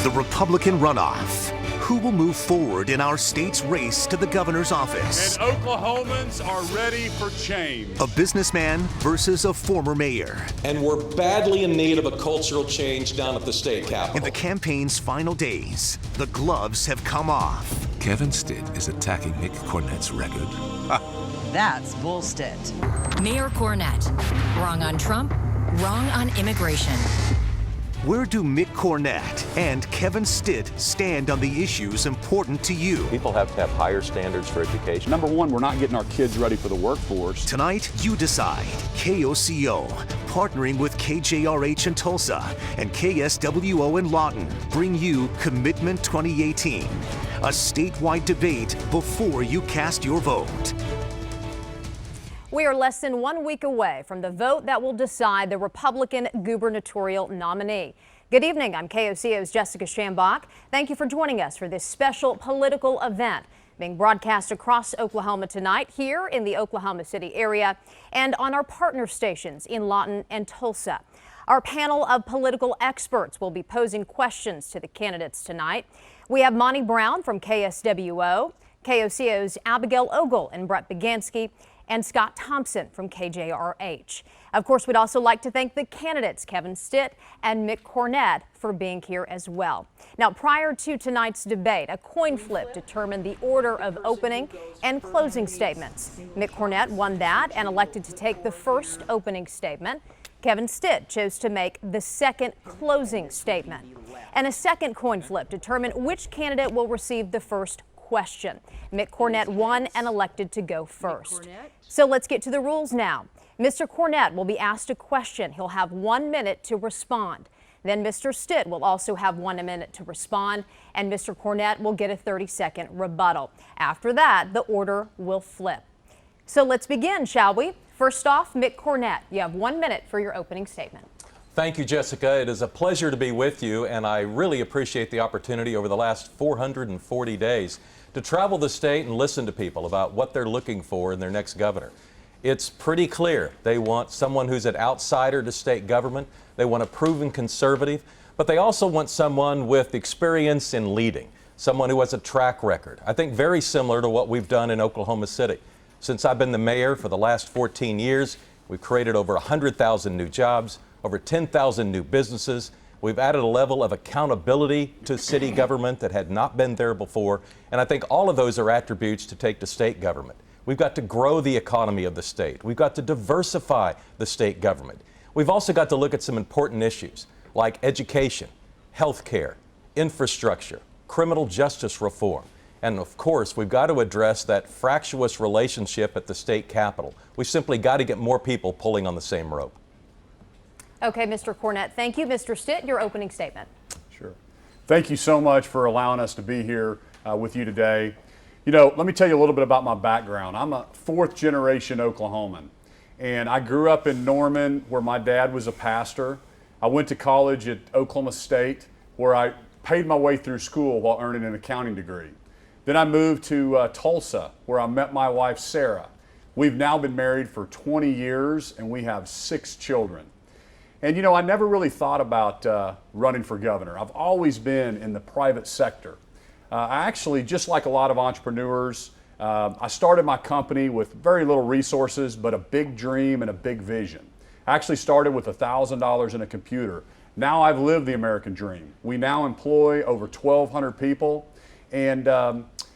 The Republican runoff. Who will move forward in our state's race to the governor's office? And Oklahomans are ready for change. A businessman versus a former mayor. And we're badly in need of a cultural change down at the state capitol. In the campaign's final days, the gloves have come off. Kevin Stitt is attacking Mick Cornett's record. That's Bull Stitt. Mayor Cornett, wrong on Trump, wrong on immigration. Where do Mick Cornett and Kevin Stitt stand on the issues important to you? People have to have higher standards for education. Number one, we're not getting our kids ready for the workforce. Tonight, you decide. KOCO, partnering with KJRH in Tulsa and KSWO in Lawton, bring you Commitment 2018, a statewide debate before you cast your vote. We are less than 1 week away from the vote that will decide the Republican gubernatorial nominee. Good evening, I'm KOCO's Jessica Shambach. Thank you for joining us for this special political event being broadcast across Oklahoma tonight here in the Oklahoma City area and on our partner stations in Lawton and Tulsa. Our panel of political experts will be posing questions to the candidates tonight. We have Monty Brown from KSWO, KOCO's Abigail Ogle and Brett Begansky, and Scott Thompson from KJRH. Of course, we'd also like to thank the candidates, Kevin Stitt and Mick Cornett, for being here as well. Now, prior to tonight's debate, a coin flip determined the order of opening and closing statements. Mick Cornett won that and elected to take the first opening statement. Kevin Stitt chose to make the second closing statement. And a second coin flip determined which candidate will receive the first question. Mick Cornett won and elected to go first. So let's get to the rules now. Mr. Cornett will be asked a question. He'll have 1 minute to respond. Then Mr. Stitt will also have 1 minute to respond, and Mr. Cornett will get a 30-second rebuttal. After that, the order will flip. So let's begin, shall we? First off, Mick Cornett, you have 1 minute for your opening statement. Thank you, Jessica. It is a pleasure to be with you, and I really appreciate the opportunity over the last 440 days to travel the state and listen to people about what they're looking for in their next governor. It's pretty clear they want someone who's an outsider to state government. They want a proven conservative, but they also want someone with experience in leading, someone who has a track record. I think very similar to what we've done in Oklahoma City. Since I've been the mayor for the last 14 years, we've created over 100,000 new jobs, over 10,000 new businesses. We've added a level of accountability to city government that had not been there before, and I think all of those are attributes to take to state government. We've got to grow the economy of the state. We've got to diversify the state government. We've also got to look at some important issues like education, health care, infrastructure, criminal justice reform, and of course, we've got to address that fractious relationship at the state capitol. We've simply got to get more people pulling on the same rope. Okay, Mr. Cornett, thank you. Mr. Stitt, your opening statement. Sure. Thank you so much for allowing us to be here with you today. You know, let me tell you a little bit about my background. I'm a fourth generation Oklahoman, and I grew up in Norman where my dad was a pastor. I went to college at Oklahoma State where I paid my way through school while earning an accounting degree. Then I moved to Tulsa where I met my wife, Sarah. We've now been married for 20 years and we have 6 children. And you know, I never really thought about running for governor. I've always been in the private sector. I actually, just like a lot of entrepreneurs, I started my company with very little resources, but a big dream and a big vision. I actually started with $1,000 in a computer. Now I've lived the American dream. We now employ over 1,200 people. And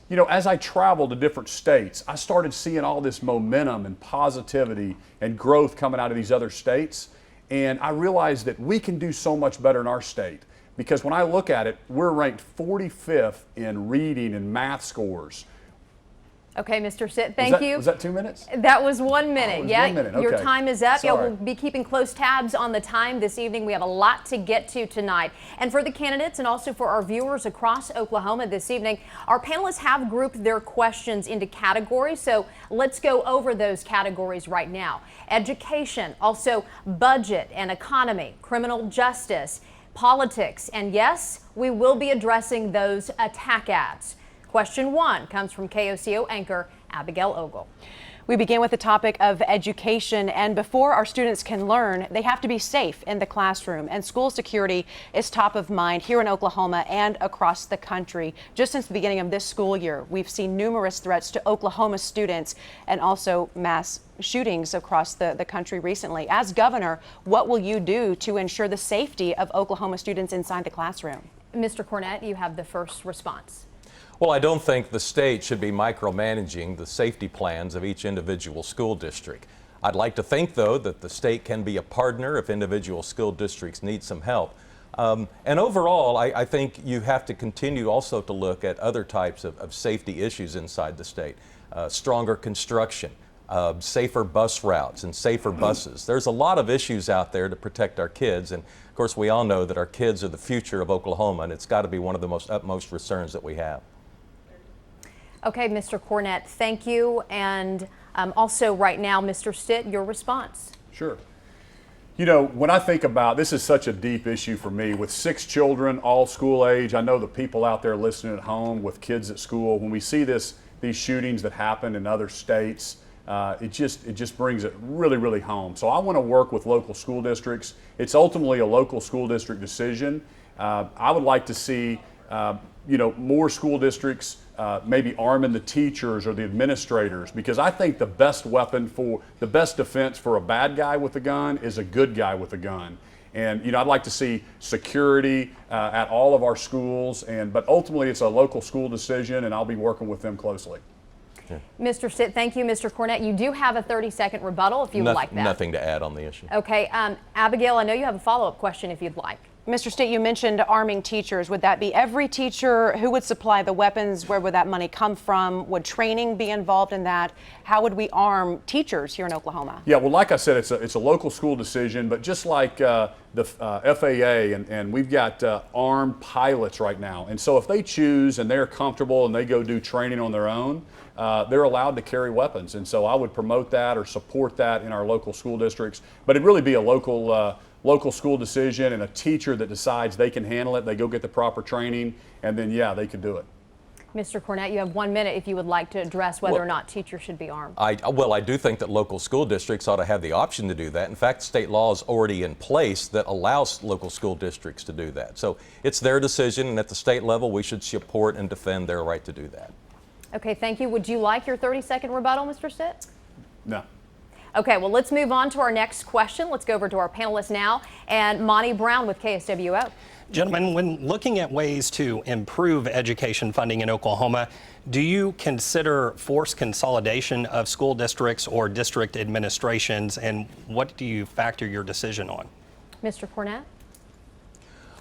you know, as I traveled to different states, I started seeing all this momentum and positivity and growth coming out of these other states. And I realized that we can do so much better in our state because when I look at it, we're ranked 45th in reading and math scores. Okay, Mr. Stitt, thank you. Was that 2 minutes? That was 1 minute. Oh, it was yeah, 1 minute. Okay. Your time is up. Yeah, Sorry. we'll be keeping close tabs on the time this evening. We have a lot to get to tonight. And for the candidates and also for our viewers across Oklahoma this evening, our panelists have grouped their questions into categories. So let's go over those categories right now. Education, also budget and economy, criminal justice, politics, and yes, we will be addressing those attack ads. Question 1 comes from KOCO anchor Abigail Ogle. We begin with the topic of education, and before our students can learn, they have to be safe in the classroom, and school security is top of mind here in Oklahoma and across the country. Just since the beginning of this school year, we've seen numerous threats to Oklahoma students and also mass shootings across the country recently. As governor, what will you do to ensure the safety of Oklahoma students inside the classroom? Mr. Cornett, you have the first response. Well, I don't think the state should be micromanaging the safety plans of each individual school district. I'd like to think, though, that the state can be a partner if individual school districts need some help. And overall, I think you have to continue also to look at other types of safety issues inside the state. Stronger construction, safer bus routes and safer buses. There's a lot of issues out there to protect our kids, and of course we all know that our kids are the future of Oklahoma, and it's got to be one of the most utmost concerns that we have. Okay, Mr. Cornett, thank you. And also right now, Mr. Stitt, your response. Sure. You know, when I think about, this is such a deep issue for me, with 6 children, all school age. I know the people out there listening at home with kids at school, when we see these shootings that happen in other states, it just brings it really, really home. So I want to work with local school districts. It's ultimately a local school district decision. I would like to see, more school districts maybe arming the teachers or the administrators, because I think the best defense for a bad guy with a gun is a good guy with a gun. And I'd like to see security at all of our schools, but ultimately it's a local school decision, and I'll be working with them closely. Mr. Stitt, thank you. Mr. Cornett, you do have a 30-second rebuttal if you would like that. Nothing to add on the issue. Okay. Abigail, I know you have a follow-up question if you'd like. Mr. Stitt, you mentioned arming teachers. Would that be every teacher? Who would supply the weapons? Where would that money come from? Would training be involved in that? How would we arm teachers here in Oklahoma? Yeah, well, like I said, it's a local school decision, but just like the FAA, and we've got armed pilots right now. And so if they choose and they're comfortable and they go do training on their own, they're allowed to carry weapons. And so I would promote that or support that in our local school districts. But it'd really be a local school decision, and a teacher that decides they can handle it, they go get the proper training, and then, yeah, they could do it. Mr. Cornett, you have 1 minute if you would like to address whether or not teachers should be armed. I do think that local school districts ought to have the option to do that. In fact, state law is already in place that allows local school districts to do that. So it's their decision, and at the state level, we should support and defend their right to do that. Okay, thank you. Would you like your 30-second rebuttal, Mr. Stitt? No. Okay, well, let's move on to our next question. Let's go over to our panelists now, and Monty Brown with KSWO. Gentlemen, when looking at ways to improve education funding in Oklahoma, do you consider forced consolidation of school districts or district administrations, and what do you factor your decision on? Mr. Cornett?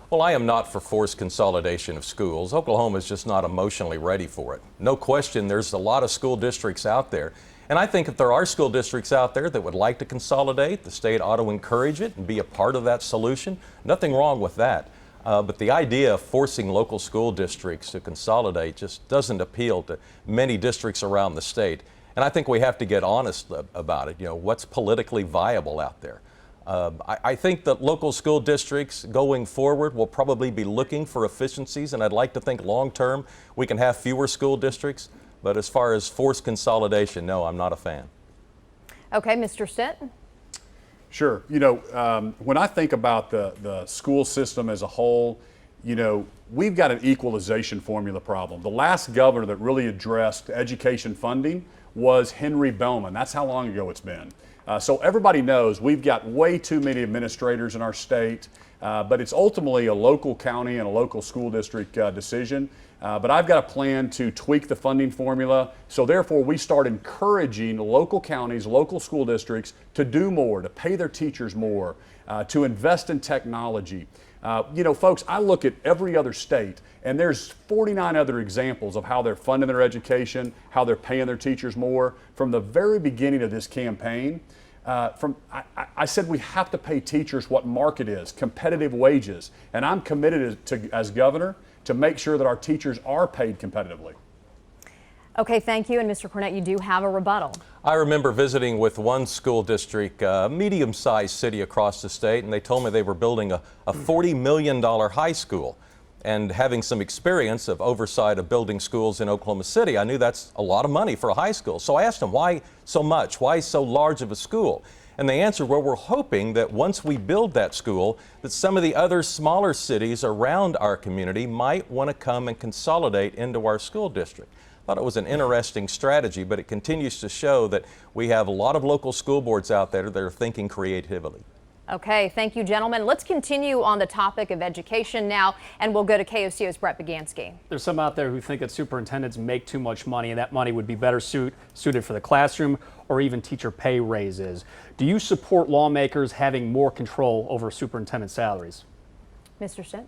Well, I am not for forced consolidation of schools. Oklahoma is just not emotionally ready for it. No question, there's a lot of school districts out there. And I think if there are school districts out there that would like to consolidate, the state ought to encourage it and be a part of that solution. Nothing wrong with that. But the idea of forcing local school districts to consolidate just doesn't appeal to many districts around the state. And I think we have to get honest about it. What's politically viable out there? I think that local school districts going forward will probably be looking for efficiencies, and I'd like to think long term we can have fewer school districts. But as far as forced consolidation, no, I'm not a fan. Okay, Mr. Stitt? Sure. When I think about the school system as a whole, we've got an equalization formula problem. The last governor that really addressed education funding was Henry Bellman. That's how long ago it's been. So everybody knows we've got way too many administrators in our state, but it's ultimately a local county and a local school district decision. But I've got a plan to tweak the funding formula, so therefore we start encouraging local counties, local school districts to do more, to pay their teachers more, to invest in technology. Folks, I look at every other state, and there's 49 other examples of how they're funding their education, how they're paying their teachers more. From the very beginning of this campaign, I said we have to pay teachers what market is, competitive wages, and I'm committed as governor to make sure that our teachers are paid competitively. Okay, thank you. And Mr. Cornett, you do have a rebuttal. I remember visiting with one school district, a medium-sized city across the state, and they told me they were building a $40 million high school. And having some experience of oversight of building schools in Oklahoma City, I knew that's a lot of money for a high school. So I asked them, why so much? Why so large of a school? And they answered, well, we're hoping that once we build that school, that some of the other smaller cities around our community might want to come and consolidate into our school district. I thought it was an interesting strategy, but it continues to show that we have a lot of local school boards out there that are thinking creatively. Okay, thank you, gentlemen. Let's continue on the topic of education now, and we'll go to KOCO's Brett Bagansky. There's some out there who think that superintendents make too much money, and that money would be better suited for the classroom or even teacher pay raises. Do you support lawmakers having more control over superintendent salaries? Mr. Stitt?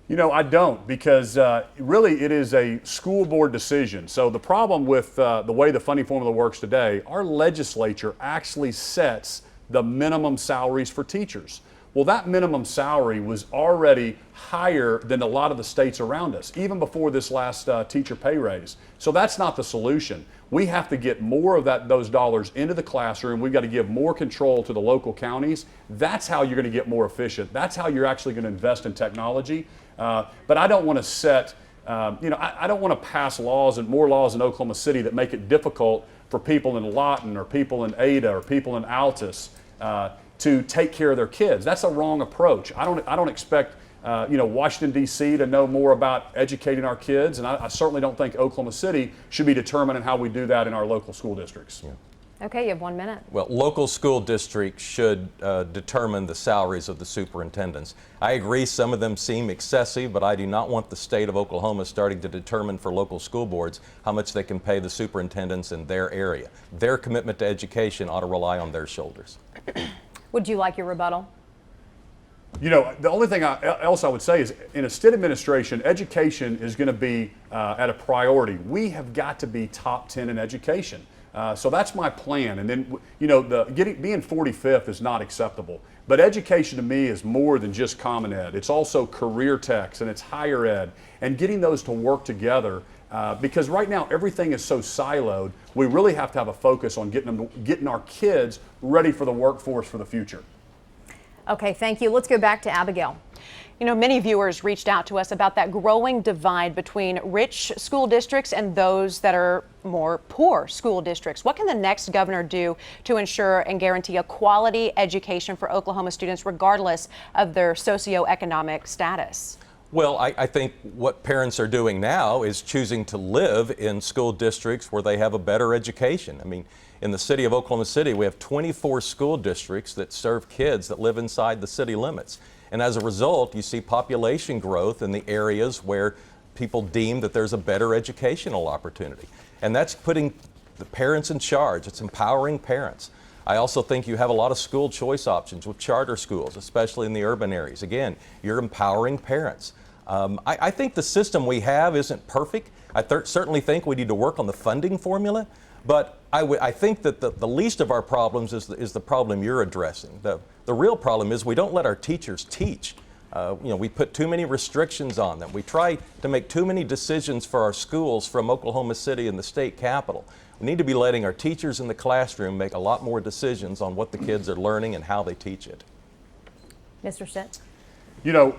You know, I don't, because really it is a school board decision. So the problem with the way the funding formula works today, our legislature actually sets the minimum salaries for teachers. Well, that minimum salary was already higher than a lot of the states around us, even before this last teacher pay raise. So that's not the solution. We have to get more of those dollars into the classroom. We've got to give more control to the local counties. That's how you're going to get more efficient. That's how you're actually going to invest in technology. But I don't want to set, I don't want to pass laws and more laws in Oklahoma City that make it difficult for people in Lawton or people in Ada or people in Altus to take care of their kids. That's a wrong approach. I don't expect Washington, D.C. to know more about educating our kids, and I certainly don't think Oklahoma City should be determining how we do that in our local school districts. Yeah. Okay, you have 1 minute. Well, local school districts should determine the salaries of the superintendents. I agree some of them seem excessive, but I do not want the state of Oklahoma starting to determine for local school boards how much they can pay the superintendents in their area. Their commitment to education ought to rely on their shoulders. Would you like your rebuttal? You know, the only thing else I would say is in a state administration, education is going to be at a priority. We have got to be top 10 in education. So that's my plan. And then, you know, being 45th is not acceptable. But education to me is more than just Common Ed. It's also career techs and it's higher ed, and getting those to work together. Because right now everything is so siloed. We really have to have a focus on getting our kids ready for the workforce for the future. Okay, thank you. Let's go back to Abigail. You know, many viewers reached out to us about that growing divide between rich school districts and those that are more poor school districts. What can the next governor do to ensure and guarantee a quality education for Oklahoma students regardless of their socioeconomic status? Well, I think what parents are doing now is choosing to live in school districts where they have a better education. I mean, in the city of Oklahoma City, we have 24 school districts that serve kids that live inside the city limits. And as a result, you see population growth in the areas where people deem that there's a better educational opportunity. And that's putting the parents in charge. It's empowering parents. I also think you have a lot of school choice options with charter schools, especially in the urban areas. Again, you're empowering parents. I think the system we have isn't perfect. I certainly think we need to work on the funding formula, but I think that the least of our problems is the problem you're addressing. The real problem is we don't let our teachers teach. We put too many restrictions on them. We try to make too many decisions for our schools from Oklahoma City and the state capitol. We need to be letting our teachers in the classroom make a lot more decisions on what the kids are learning and how they teach it. Mr. Stitt? You know,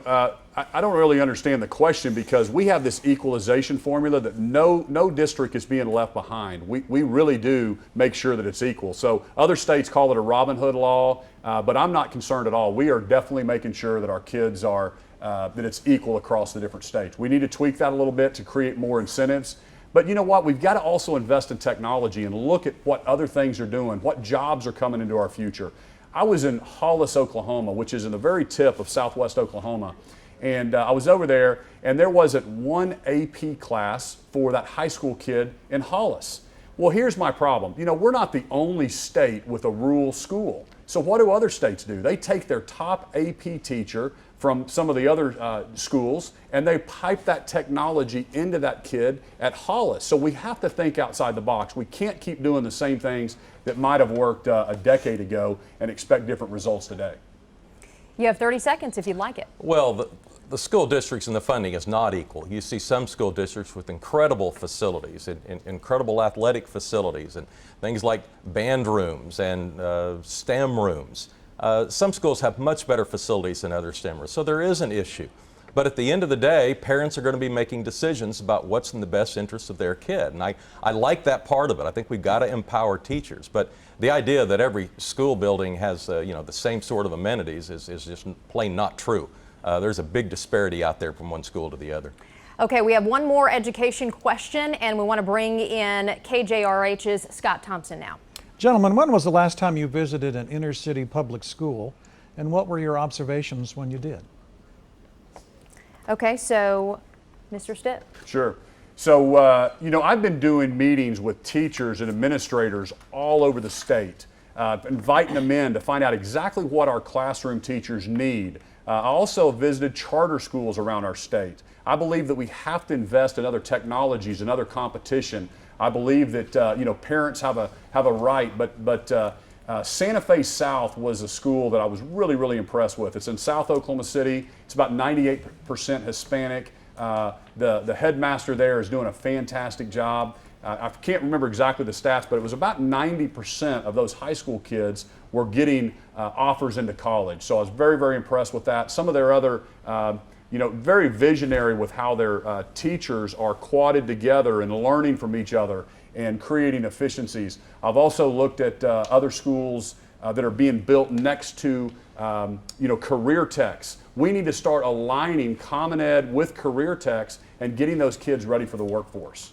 I don't really understand the question, because we have this equalization formula that no district is being left behind. We really do make sure that it's equal. So other states call it a Robin Hood law, but I'm not concerned at all. We are definitely making sure that our kids are, that it's equal across the different states. We need to tweak that a little bit to create more incentives. But you know what? We've got to also invest in technology and look at what other things are doing, what jobs are coming into our future. I was in Hollis, Oklahoma, which is in the very tip of southwest Oklahoma. And I was over there, and there wasn't one AP class for that high school kid in Hollis. Well, here's my problem. You know, we're not the only state with a rural school. So what do other states do? They take their top AP teacher from some of the other schools, and they pipe that technology into that kid at Hollis. So we have to think outside the box. We can't keep doing the same things that might have worked a decade ago and expect different results today. You have 30 seconds if you'd like it. Well, the school districts and the funding is not equal. You see some school districts with incredible facilities, incredible athletic facilities, and things like band rooms and STEM rooms. Some schools have much better facilities than other STEM rooms, so there is an issue. But at the end of the day, parents are going to be making decisions about what's in the best interest of their kid. And I like that part of it. I think we've got to empower teachers. But the idea that every school building has the same sort of amenities is just plain not true. There's a big disparity out there from one school to the other. Okay, we have one more education question, and we want to bring in KJRH's Scott Thompson now. Gentlemen, when was the last time you visited an inner city public school, and what were your observations when you did? Okay, so Mr. Stitt. Sure. So, I've been doing meetings with teachers and administrators all over the state, inviting them in to find out exactly what our classroom teachers need. I also visited charter schools around our state. I believe that we have to invest in other technologies and other competition. I believe that parents have a right, but Santa Fe South was a school that I was really impressed with. It's in South Oklahoma City. It's about 98% Hispanic. The headmaster there is doing a fantastic job. I can't remember exactly the stats, but it was about 90% of those high school kids were getting offers into college. So I was very impressed with that. Some of their other, very visionary with how their teachers are quadded together and learning from each other and creating efficiencies. I've also looked at other schools that are being built next to career techs. We need to start aligning Common Ed with career techs and getting those kids ready for the workforce.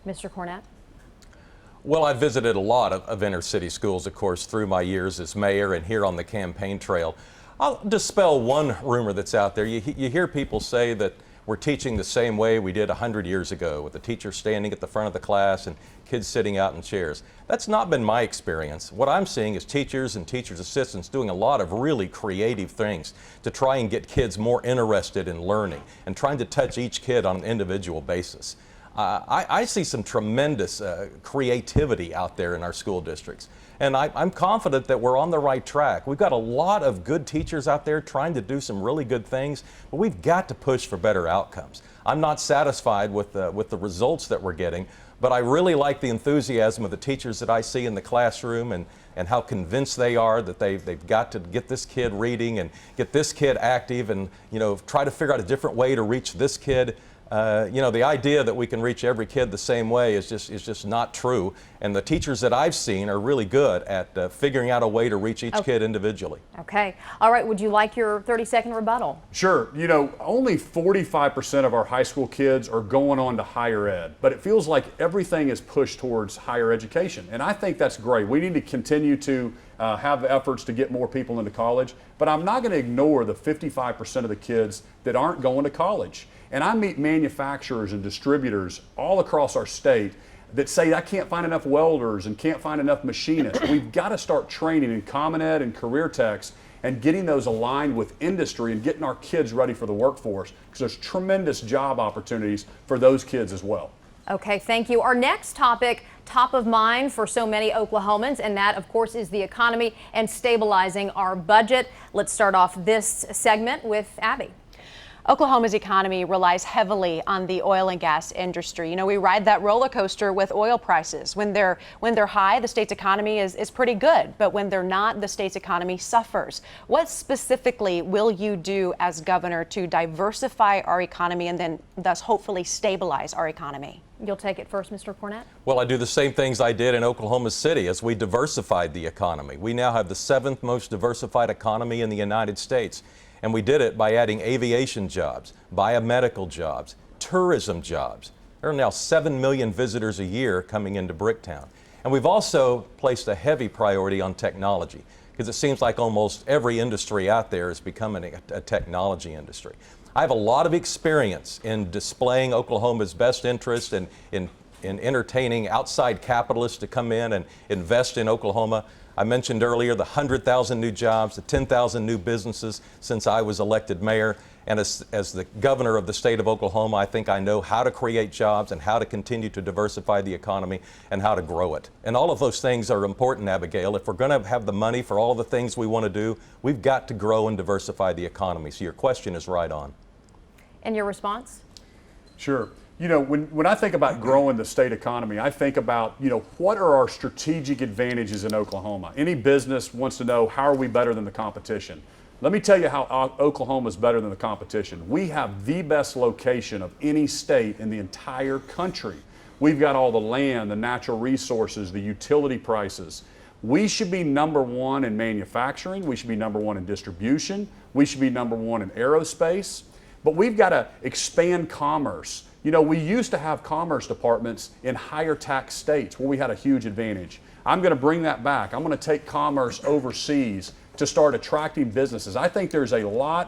Mr. Cornett? Well, I visited a lot of inner city schools, of course, through my years as mayor and here on the campaign trail. I'll dispel one rumor that's out there. You hear people say that we're teaching the same way we did 100 years ago, with the teacher standing at the front of the class and kids sitting out in chairs. That's not been my experience. What I'm seeing is teachers and teachers' assistants doing a lot of really creative things to try and get kids more interested in learning and trying to touch each kid on an individual basis. I see some tremendous creativity out there in our school districts. And I'm confident that we're on the right track. We've got a lot of good teachers out there trying to do some really good things, but we've got to push for better outcomes. I'm not satisfied with the results that we're getting, but I really like the enthusiasm of the teachers that I see in the classroom and how convinced they are that they've got to get this kid reading and get this kid active and try to figure out a different way to reach this kid. The idea that we can reach every kid the same way is just not true. And the teachers that I've seen are really good at figuring out a way to reach each kid individually. Okay. All right. Would you like your 30-second rebuttal? Sure. Only 45% of our high school kids are going on to higher ed, but it feels like everything is pushed towards higher education. And I think that's great. We need to continue to have efforts to get more people into college, but I'm not going to ignore the 55% of the kids that aren't going to college. And I meet manufacturers and distributors all across our state that say, I can't find enough welders and can't find enough machinists. We've got to start training in Common Ed and career techs and getting those aligned with industry and getting our kids ready for the workforce, because there's tremendous job opportunities for those kids as well. Okay, thank you. Our next topic, top of mind for so many Oklahomans, and that, of course, is the economy and stabilizing our budget. Let's start off this segment with Abby. Oklahoma's economy relies heavily on the oil and gas industry. We ride that roller coaster with oil prices. When they're high, the state's economy is pretty good, but when they're not, the state's economy suffers. What specifically will you do as governor to diversify our economy and then thus hopefully stabilize our economy? You'll take it first, Mr. Cornett. Well, I do the same things I did in Oklahoma City as we diversified the economy. We now have the 7th most diversified economy in the United States. And we did it by adding aviation jobs, biomedical jobs, tourism jobs. There are now 7 million visitors a year coming into Bricktown. And we've also placed a heavy priority on technology, because it seems like almost every industry out there is becoming a technology industry. I have a lot of experience in displaying Oklahoma's best interest and in entertaining outside capitalists to come in and invest in Oklahoma. I mentioned earlier the 100,000 new jobs, the 10,000 new businesses since I was elected mayor. And as the governor of the state of Oklahoma, I think I know how to create jobs and how to continue to diversify the economy and how to grow it. And all of those things are important, Abigail. If we're going to have the money for all the things we want to do, we've got to grow and diversify the economy. So your question is right on. And your response? Sure. When I think about growing the state economy, I think about, what are our strategic advantages in Oklahoma? Any business wants to know, how are we better than the competition? Let me tell you how Oklahoma is better than the competition. We have the best location of any state in the entire country. We've got all the land, the natural resources, the utility prices. We should be number one in manufacturing. We should be number one in distribution. We should be number one in aerospace. But we've got to expand commerce. You know, we used to have commerce departments in higher tax states where we had a huge advantage. I'm going to bring that back. I'm going to take commerce overseas to start attracting businesses. I think there's I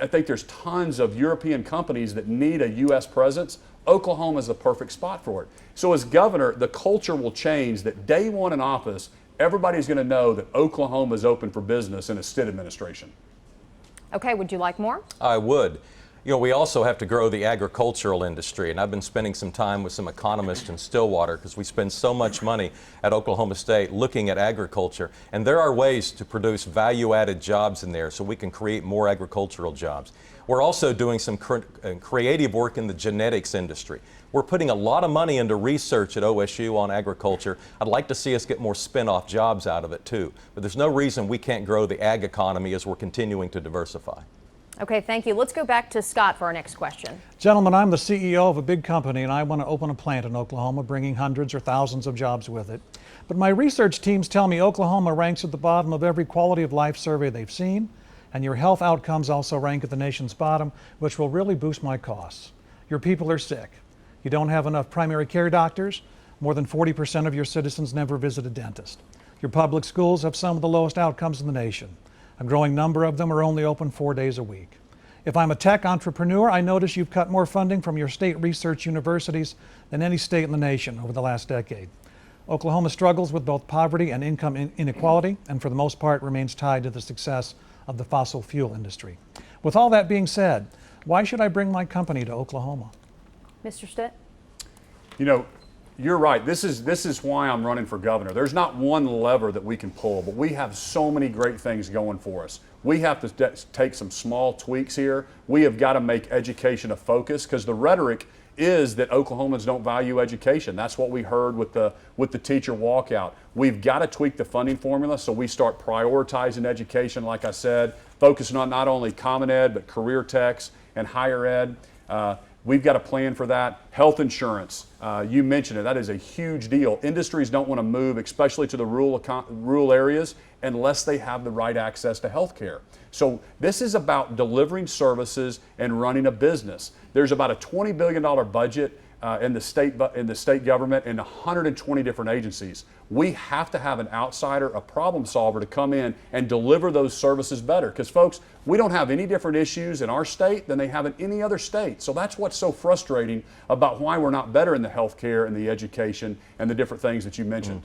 think there's tons of European companies that need a U.S. presence. Oklahoma is the perfect spot for it. So as governor, the culture will change that day one in office, everybody's going to know that Oklahoma is open for business in a Stitt administration. Okay, would you like more? I would. You know, we also have to grow the agricultural industry, and I've been spending some time with some economists in Stillwater because we spend so much money at Oklahoma State looking at agriculture, and there are ways to produce value-added jobs in there so we can create more agricultural jobs. We're also doing some creative work in the genetics industry. We're putting a lot of money into research at OSU on agriculture. I'd like to see us get more spin-off jobs out of it too, but there's no reason we can't grow the ag economy as we're continuing to diversify. Okay, thank you. Let's go back to Scott for our next question. Gentlemen, I'm the CEO of a big company and I want to open a plant in Oklahoma, bringing hundreds or thousands of jobs with it. But my research teams tell me Oklahoma ranks at the bottom of every quality of life survey they've seen, and your health outcomes also rank at the nation's bottom, which will really boost my costs. Your people are sick. You don't have enough primary care doctors. More than 40% of your citizens never visit a dentist. Your public schools have some of the lowest outcomes in the nation. A growing number of them are only open 4 days a week. If I'm a tech entrepreneur, I notice you've cut more funding from your state research universities than any state in the nation over the last decade. Oklahoma struggles with both poverty and income inequality, and for the most part remains tied to the success of the fossil fuel industry. With all that being said, why should I bring my company to Oklahoma? Mr. Stitt? You know, you're right. This is why I'm running for governor. There's not one lever that we can pull, but we have so many great things going for us. We have to take some small tweaks here. We have got to make education a focus because the rhetoric is that Oklahomans don't value education. That's what we heard with the teacher walkout. We've got to tweak the funding formula so we start prioritizing education, like I said, focusing on not only Common Ed, but career techs and higher ed. We've got a plan for that. Health insurance, you mentioned it, that is a huge deal. Industries don't want to move, especially to the rural areas, unless they have the right access to health care. So this is about delivering services and running a business. There's about a $20 billion budget in the state government and 120 different agencies. We have to have an outsider, a problem solver, to come in and deliver those services better. Because folks, we don't have any different issues in our state than they have in any other state. So that's what's so frustrating about why we're not better in the health care and the education and the different things that you mentioned.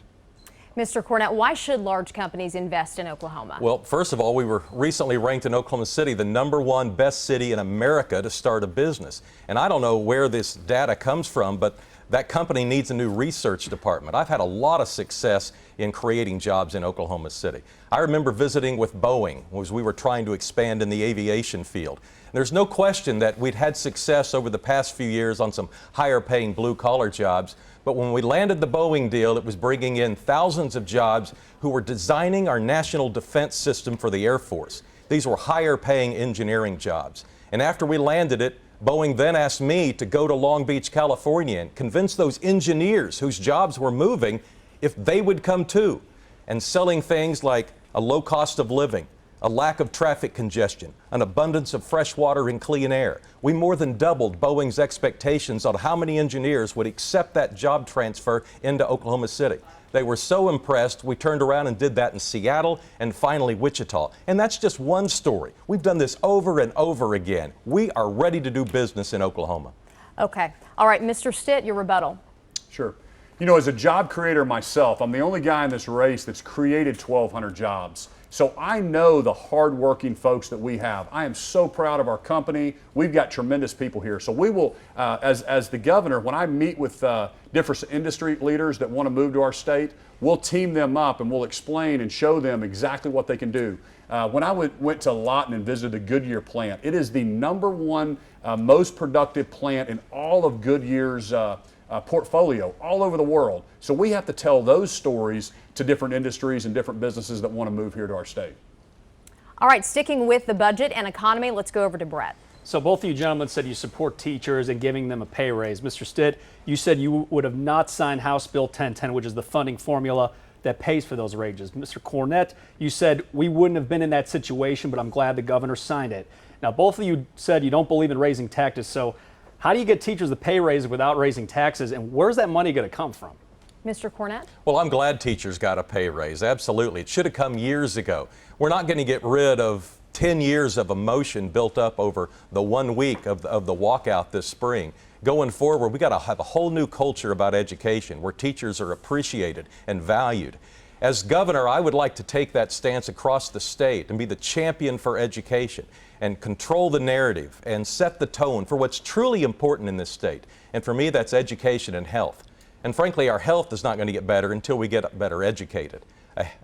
Mr. Cornett, why should large companies invest in Oklahoma? Well, first of all, we were recently ranked in Oklahoma City the #1 best city in America to start a business. And I don't know where this data comes from, but that company needs a new research department. I've had a lot of success in creating jobs in Oklahoma City. I remember visiting with Boeing as we were trying to expand in the aviation field. There's no question that we'd had success over the past few years on some higher paying blue collar jobs, but when we landed the Boeing deal, it was bringing in thousands of jobs who were designing our national defense system for the Air Force. These were higher paying engineering jobs. And after we landed it, Boeing then asked me to go to Long Beach, California and convince those engineers whose jobs were moving if they would come too, and selling things like a low cost of living, a lack of traffic congestion, an abundance of fresh water and clean air. We more than doubled Boeing's expectations on how many engineers would accept that job transfer into Oklahoma City. They were so impressed, we turned around and did that in Seattle and finally Wichita. And that's just one story. We've done this over and over again. We are ready to do business in Oklahoma. Okay. All right, Mr. Stitt, your rebuttal. Sure. You know, as a job creator myself, I'm the only guy in this race that's created 1,200 jobs. So I know the hardworking folks that we have. I am so proud of our company. We've got tremendous people here. So we will, as the governor, when I meet with different industry leaders that want to move to our state, we'll team them up and we'll explain and show them exactly what they can do. When I went to Lawton and visited the Goodyear plant, it is the #1 most productive plant in all of Goodyear's portfolio all over the world. So we have to tell those stories to different industries and different businesses that want to move here to our state. All right, sticking with the budget and economy, let's go over to Brett. So both of you gentlemen said you support teachers and giving them a pay raise. Mr. Stitt, you said you would have not signed House Bill 1010, which is the funding formula that pays for those raises. Mr. Cornett, you said we wouldn't have been in that situation, but I'm glad the governor signed it. Now, both of you said you don't believe in raising taxes, so how do you get teachers the pay raise without raising taxes, and where's that money going to come from? Mr. Cornett? Well, I'm glad teachers got a pay raise. Absolutely. It should have come years ago. We're not going to get rid of 10 years of emotion built up over the 1 week of the walkout this spring. Going forward, we got to have a whole new culture about education where teachers are appreciated and valued. As governor, I would like to take that stance across the state and be the champion for education and control the narrative and set the tone for what's truly important in this state. And for me, that's education and health. And frankly, our health is not going to get better until we get better educated.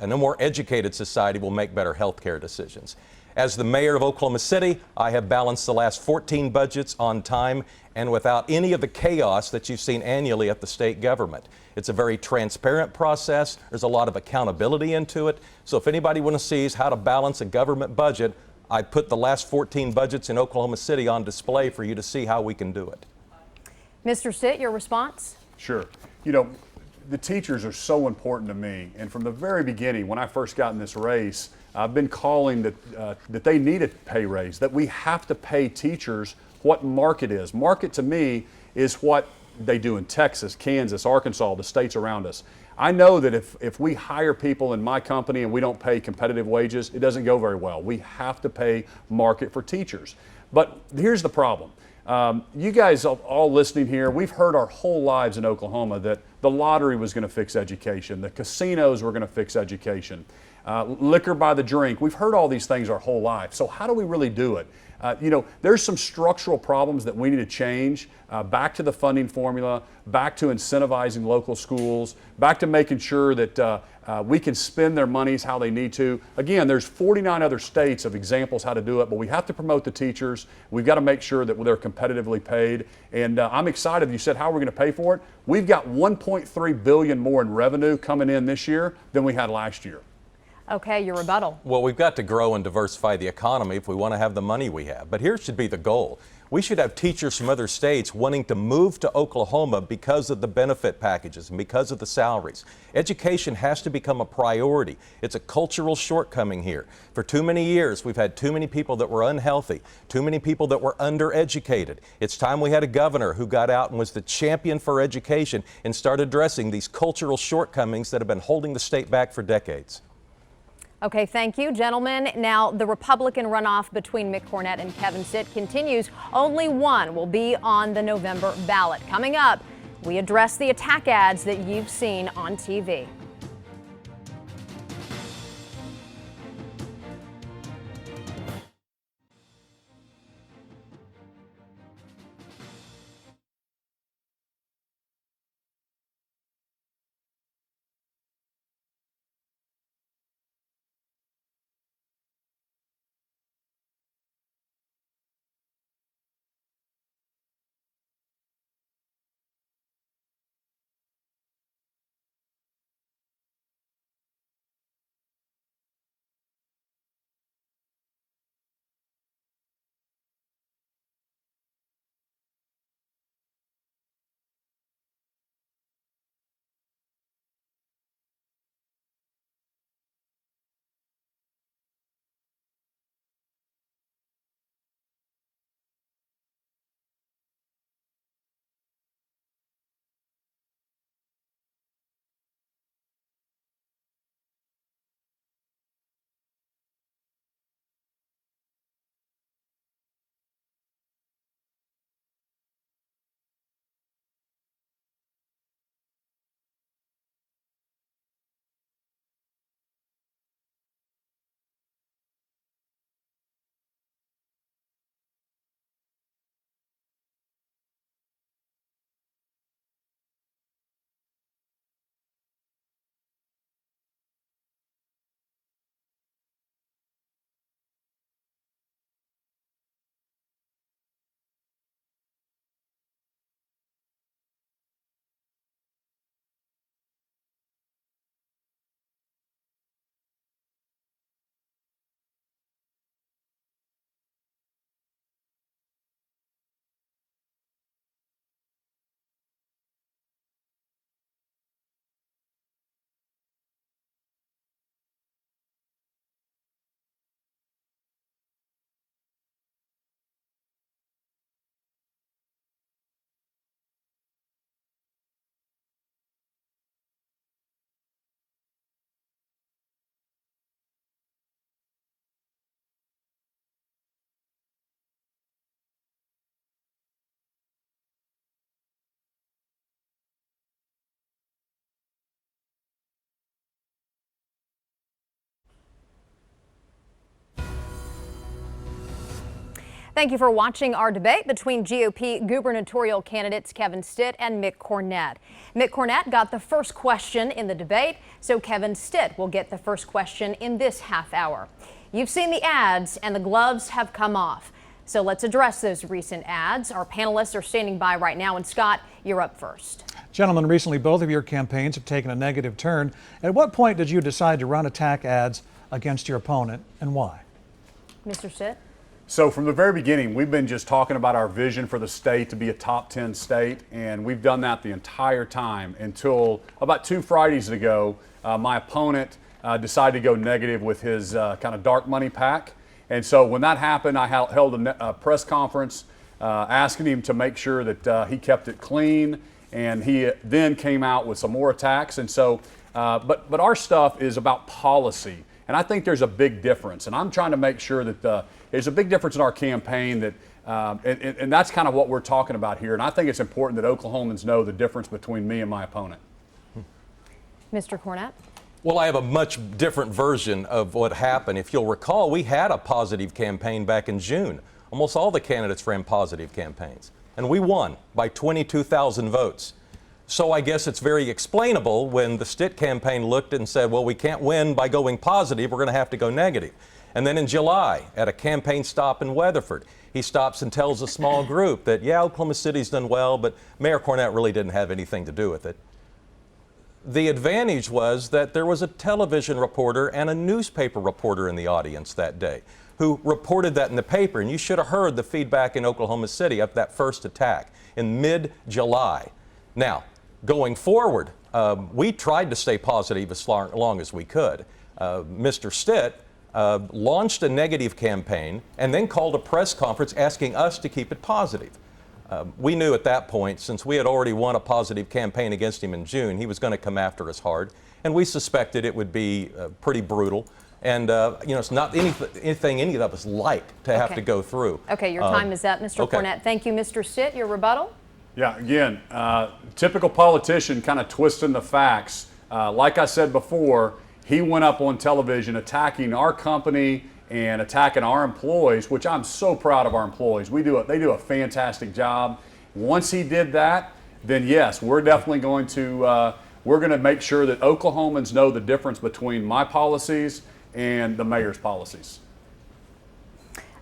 A more educated society will make better health care decisions. As the mayor of Oklahoma City, I have balanced the last 14 budgets on time and without any of the chaos that you've seen annually at the state government. It's a very transparent process. There's a lot of accountability into it. So if anybody wants to see how to balance a government budget, I put the last 14 budgets in Oklahoma City on display for you to see how we can do it. Mr. Stitt, your response? Sure. You know, the teachers are so important to me. And from the very beginning, when I first got in this race, I've been calling that they need a pay raise, that we have to pay teachers what market is. Market to me is what they do in Texas, Kansas, Arkansas, the states around us. I know that if we hire people in my company and we don't pay competitive wages, it doesn't go very well. We have to pay market for teachers. But here's the problem. You guys all listening here, we've heard our whole lives in Oklahoma that the lottery was going to fix education, the casinos were going to fix education, liquor by the drink. We've heard all these things our whole life. So how do we really do it? You know, there's some structural problems that we need to change, back to the funding formula, back to incentivizing local schools, back to making sure that we can spend their monies how they need to. Again, there's 49 other states of examples how to do it, but we have to promote the teachers. We've got to make sure that they're competitively paid. And I'm excited. You said, how are we going to pay for it? We've got $1.3 billion more in revenue coming in this year than we had last year. Okay, your rebuttal. Well, we've got to grow and diversify the economy if we want to have the money we have. But here should be the goal. We should have teachers from other states wanting to move to Oklahoma because of the benefit packages and because of the salaries. Education has to become a priority. It's a cultural shortcoming here. For too many years, we've had too many people that were unhealthy, too many people that were undereducated. It's time we had a governor who got out and was the champion for education and started addressing these cultural shortcomings that have been holding the state back for decades. Okay, thank you, gentlemen. Now, the Republican runoff between Mick Cornett and Kevin Stitt continues. Only one will be on the November ballot. Coming up, we address the attack ads that you've seen on TV. Thank you for watching our debate between GOP gubernatorial candidates Kevin Stitt and Mick Cornett. Mick Cornett got the first question in the debate, so Kevin Stitt will get the first question in this half hour. You've seen the ads and the gloves have come off. So let's address those recent ads. Our panelists are standing by right now, and Scott, you're up first. Gentlemen, recently both of your campaigns have taken a negative turn. At what point did you decide to run attack ads against your opponent, and why? Mr. Stitt? So from the very beginning, we've been just talking about our vision for the state to be a top 10 state, and we've done that the entire time until about 2 Fridays ago, my opponent decided to go negative with his kind of dark money pack. And so when that happened, I held a press conference asking him to make sure that he kept it clean, and he then came out with some more attacks. And so, but our stuff is about policy. And I think there's a big difference, and I'm trying to make sure that there's a big difference in our campaign that, and that's kind of what we're talking about here. And I think it's important that Oklahomans know the difference between me and my opponent. Mr. Cornett? Well, I have a much different version of what happened. If you'll recall, we had a positive campaign back in June. Almost all the candidates ran positive campaigns, and we won by 22,000 votes. So I guess it's very explainable when the Stitt campaign looked and said, well, we can't win by going positive, we're going to have to go negative. And then in July, at a campaign stop in Weatherford, he stops and tells a small group that, yeah, Oklahoma City's done well, but Mayor Cornett really didn't have anything to do with it. The advantage was that there was a television reporter and a newspaper reporter in the audience that day who reported that in the paper, and you should have heard the feedback in Oklahoma City of that first attack in mid-July. Now, going forward, we tried to stay positive as long as we could. Mr. Stitt launched a negative campaign and then called a press conference asking us to keep it positive. We knew at that point, since we had already won a positive campaign against him in June, he was going to come after us hard, and we suspected it would be pretty brutal. And, you know, it's not anything any of us like to have to go through. Okay, your time is up, Mr. Cornett. Thank you, Mr. Stitt. Your rebuttal? Yeah, again, typical politician kind of twisting the facts. Like I said before, he went up on television attacking our company and attacking our employees, which I'm so proud of our employees. They do a fantastic job. Once he did that, then yes, we're definitely going to make sure that Oklahomans know the difference between my policies and the mayor's policies.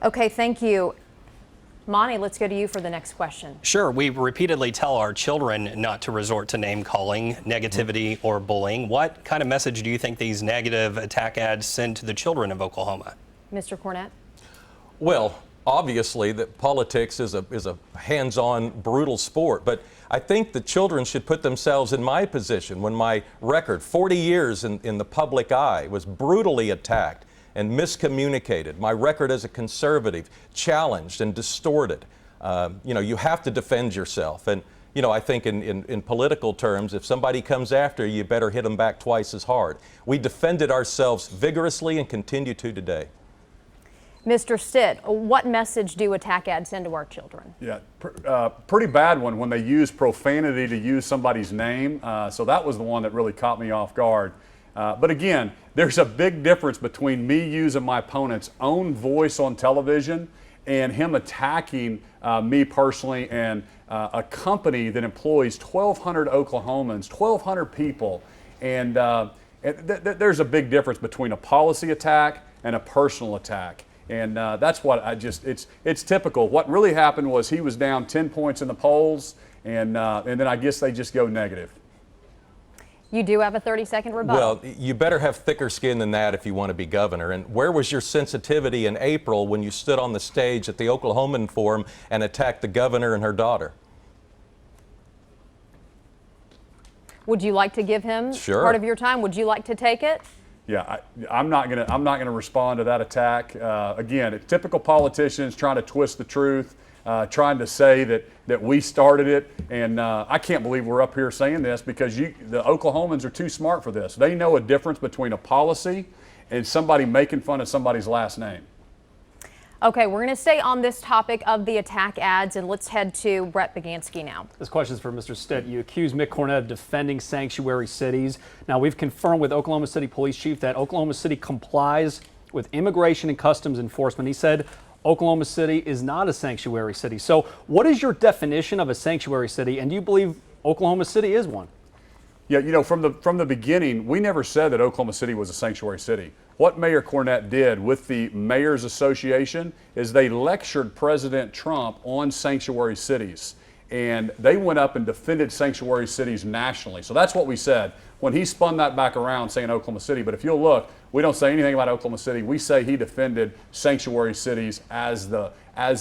Okay, thank you. Monty, let's go to you for the next question. Sure. We repeatedly tell our children not to resort to name calling, negativity, or bullying. What kind of message do you think these negative attack ads send to the children of Oklahoma? Mr. Cornett? Well, obviously that politics is a hands-on, brutal sport, but I think the children should put themselves in my position when my record, 40 years in the public eye, was brutally attacked and miscommunicated. My record as a conservative, challenged and distorted. You know, you have to defend yourself. And, you know, I think in political terms, if somebody comes after you, you better hit them back twice as hard. We defended ourselves vigorously and continue to today. Mr. Stitt, what message do attack ads send to our children? Yeah, pretty bad one when they use profanity to use somebody's name. So that was the one that really caught me off guard. But again, there's a big difference between me using my opponent's own voice on television and him attacking me personally and a company that employs 1,200 Oklahomans, 1,200 people. And there's a big difference between a policy attack and a personal attack. And that's what it's typical. What really happened was he was down 10 points in the polls, and then I guess they just go negative. You do have a 30-second rebuttal. Well, you better have thicker skin than that if you want to be governor. And where was your sensitivity in April when you stood on the stage at the Oklahoman Forum and attacked the governor and her daughter? Would you like to give him part of your time? Would you like to take it? Yeah, I'm not gonna respond to that attack. Again, it's typical politicians trying to twist the truth, trying to say that we started it, and I can't believe we're up here saying this because the Oklahomans are too smart for this. They know a difference between a policy and somebody making fun of somebody's last name. Okay, we're going to stay on this topic of the attack ads, and let's head to Brett Bagansky now. This question is for Mr. Stitt. You accuse Mick Cornett of defending sanctuary cities. Now, we've confirmed with Oklahoma City Police Chief that Oklahoma City complies with immigration and customs enforcement. He said Oklahoma City is not a sanctuary city. So what is your definition of a sanctuary city, and do you believe Oklahoma City is one? Yeah, you know, from the beginning, we never said that Oklahoma City was a sanctuary city. What Mayor Cornett did with the Mayor's Association is they lectured President Trump on sanctuary cities. And they went up and defended sanctuary cities nationally. So that's what we said when he spun that back around saying Oklahoma City. But if you'll look, we don't say anything about Oklahoma City. We say he defended sanctuary cities as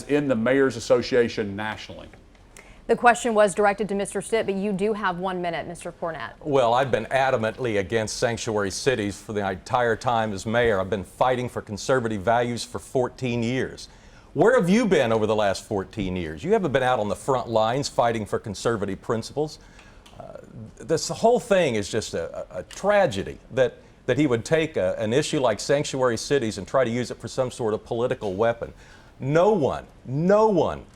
in the Mayor's Association nationally. The question was directed to Mr. Stitt, but you do have 1 minute, Mr. Cornett. Well, I've been adamantly against sanctuary cities for the entire time as mayor. I've been fighting for conservative values for 14 years. Where have you been over the last 14 years? You haven't been out on the front lines fighting for conservative principles. This whole thing is just a tragedy that he would take an issue like sanctuary cities and try to use it for some sort of political weapon. No one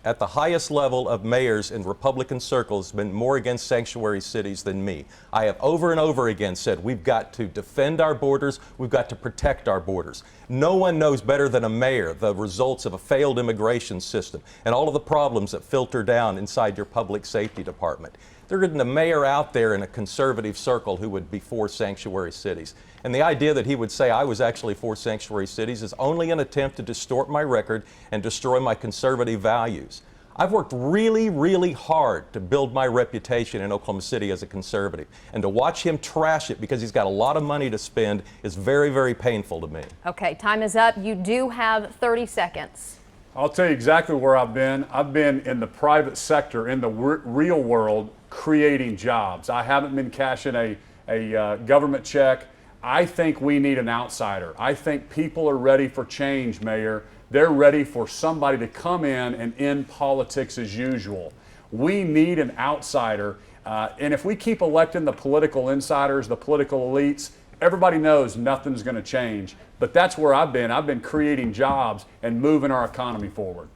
at the highest level of mayors in Republican circles has been more against sanctuary cities than me. I have over and over again said we've got to defend our borders, we've got to protect our borders. No one knows better than a mayor the results of a failed immigration system and all of the problems that filter down inside your public safety department. There isn't a mayor out there in a conservative circle who would be for sanctuary cities. And the idea that he would say I was actually for sanctuary cities is only an attempt to distort my record and destroy my conservative values. I've worked really, really hard to build my reputation in Oklahoma City as a conservative. And to watch him trash it because he's got a lot of money to spend is very, very painful to me. Okay, time is up. You do have 30 seconds. I'll tell you exactly where I've been. I've been in the private sector, in the real world, creating jobs. I haven't been cashing a government check. I think we need an outsider. I think people are ready for change, Mayor. They're ready for somebody to come in and end politics as usual. We need an outsider. And if we keep electing the political insiders, the political elites, everybody knows nothing's going to change. But that's where I've been. I've been creating jobs and moving our economy forward.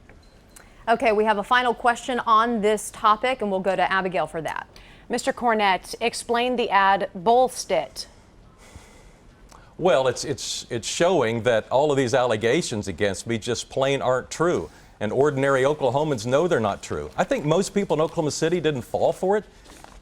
Okay, we have a final question on this topic, and we'll go to Abigail for that. Mr. Cornett, explain the ad Bullstit. Well, it's showing that all of these allegations against me just plain aren't true. And ordinary Oklahomans know they're not true. I think most people in Oklahoma City didn't fall for it.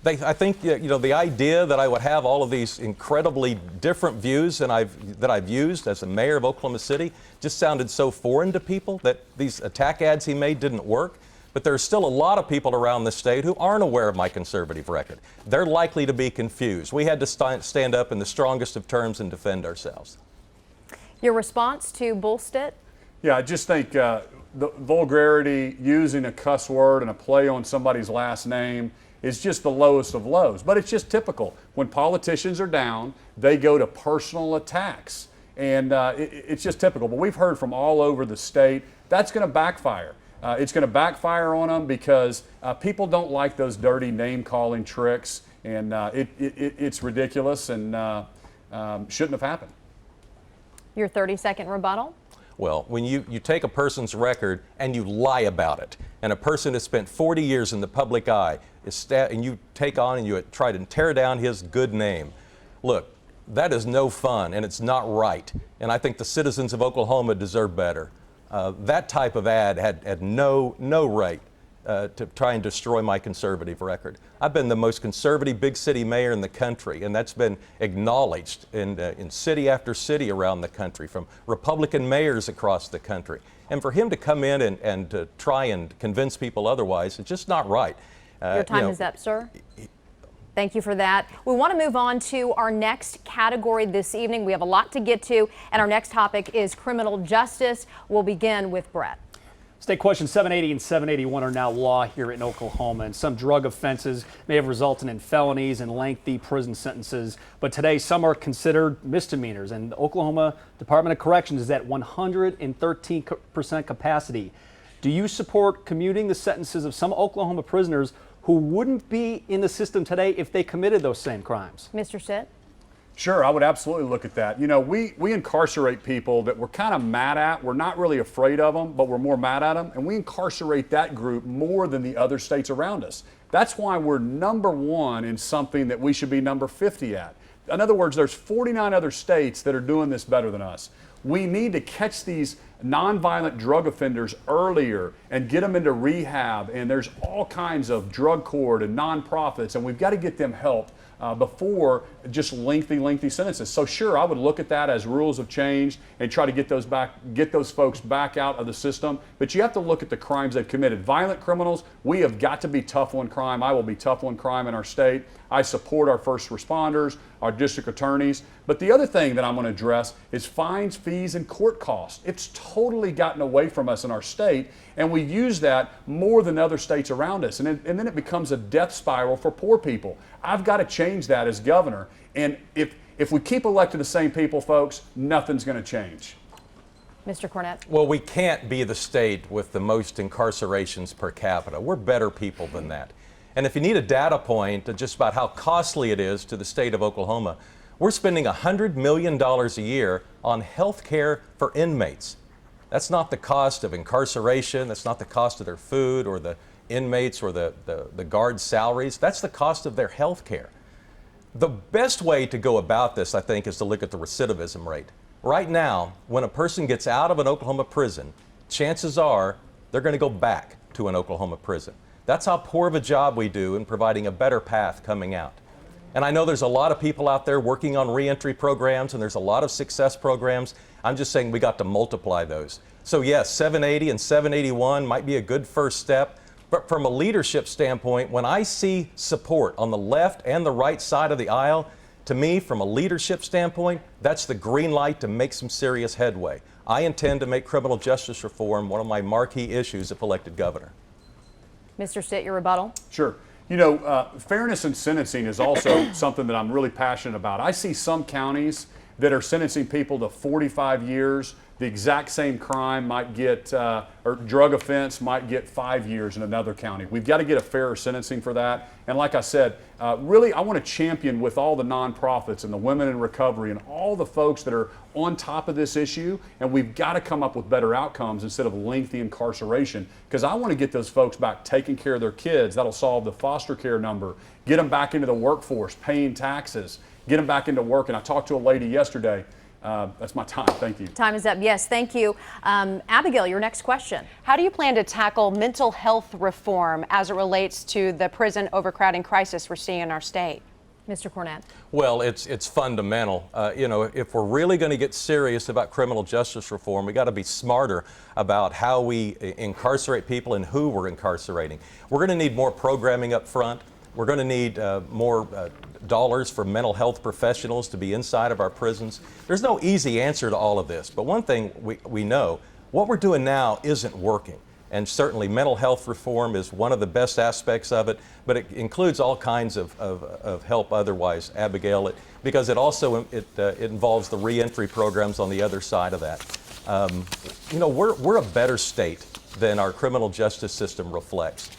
I think the idea that I would have all of these incredibly different views that I've used as the mayor of Oklahoma City just sounded so foreign to people that these attack ads he made didn't work. But there are still a lot of people around the state who aren't aware of my conservative record. They're likely to be confused. We had to stand up in the strongest of terms and defend ourselves. Your response to Bullstit? Yeah, I just think the vulgarity, using a cuss word and a play on somebody's last name is just the lowest of lows. But it's just typical. When politicians are down, they go to personal attacks. And it's just typical. But we've heard from all over the state, that's going to backfire. It's going to backfire on them because people don't like those dirty name-calling tricks, and it's ridiculous and shouldn't have happened. Your 30-second rebuttal? Well, when you take a person's record and you lie about it, and a person has spent 40 years in the public eye, and you take on and you try to tear down his good name, look, that is no fun, and it's not right. And I think the citizens of Oklahoma deserve better. That type of ad had no right to try and destroy my conservative record. I've been the most conservative big city mayor in the country, and that's been acknowledged in city after city around the country, from Republican mayors across the country. And for him to come in and to try and convince people otherwise, it's just not right. Your time is up, sir. Thank you for that. We want to move on to our next category this evening. We have a lot to get to, and our next topic is criminal justice. We'll begin with Brett. State questions 780 and 781 are now law here in Oklahoma, and some drug offenses may have resulted in felonies and lengthy prison sentences. But today, some are considered misdemeanors, and the Oklahoma Department of Corrections is at 113% capacity. Do you support commuting the sentences of some Oklahoma prisoners who wouldn't be in the system today if they committed those same crimes? Mr. Stitt? Sure, I would absolutely look at that. You know, we incarcerate people that we're kind of mad at. We're not really afraid of them, but we're more mad at them. And we incarcerate that group more than the other states around us. That's why we're number one in something that we should be number 50 at. In other words, there's 49 other states that are doing this better than us. We need to catch these nonviolent drug offenders earlier and get them into rehab. And there's all kinds of drug court and nonprofits, and we've got to get them help before just lengthy sentences. So sure, I would look at that as rules have changed and try to get those folks back out of the system. But you have to look at the crimes they've committed. Violent criminals, we have got to be tough on crime. I will be tough on crime in our state. I support our first responders, our district attorneys. But the other thing that I'm going to address is fines, fees, and court costs. It's totally gotten away from us in our state, and we use that more than other states around us. And then it becomes a death spiral for poor people. I've got to change that as governor. And if we keep electing the same people, folks, nothing's going to change. Mr. Cornett. Well, we can't be the state with the most incarcerations per capita. We're better people than that. And if you need a data point just about how costly it is to the state of Oklahoma, we're spending $100 million a year on health care for inmates. That's not the cost of incarceration. That's not the cost of their food or the inmates or the guards' salaries. That's the cost of their health care. The best way to go about this, I think, is to look at the recidivism rate. Right now, when a person gets out of an Oklahoma prison, chances are they're going to go back to an Oklahoma prison. That's how poor of a job we do in providing a better path coming out. And I know there's a lot of people out there working on reentry programs, and there's a lot of success programs. I'm just saying we got to multiply those. So yes, 780 and 781 might be a good first step. But from a leadership standpoint, when I see support on the left and the right side of the aisle, to me, from a leadership standpoint, that's the green light to make some serious headway. I intend to make criminal justice reform one of my marquee issues if elected governor. Mr. Stitt, your rebuttal? Sure. You know, fairness in sentencing is also something that I'm really passionate about. I see some counties that are sentencing people to 45 years. The exact same crime might get, or drug offense might get 5 years in another county. We've got to get a fairer sentencing for that. And like I said, really, I want to champion with all the nonprofits and the women in recovery and all the folks that are on top of this issue. And we've got to come up with better outcomes instead of lengthy incarceration. Because I want to get those folks back taking care of their kids. That'll solve the foster care number. Get them back into the workforce, paying taxes. Get them back into work. And I talked to a lady yesterday. That's my time. Thank you. Time is up. Yes, thank you. Abigail, your next question. How do you plan to tackle mental health reform as it relates to the prison overcrowding crisis we're seeing in our state? Mr. Cornett. Well, it's fundamental. You know, if we're really going to get serious about criminal justice reform, we got to be smarter about how we incarcerate people and who we're incarcerating. We're going to need more programming up front. We're going to need more dollars for mental health professionals to be inside of our prisons. There's no easy answer to all of this, but one thing we know, what we're doing now isn't working. And certainly mental health reform is one of the best aspects of it, but it includes all kinds of help otherwise, Abigail, because it also it involves the reentry programs on the other side of that. You know, we're a better state than our criminal justice system reflects.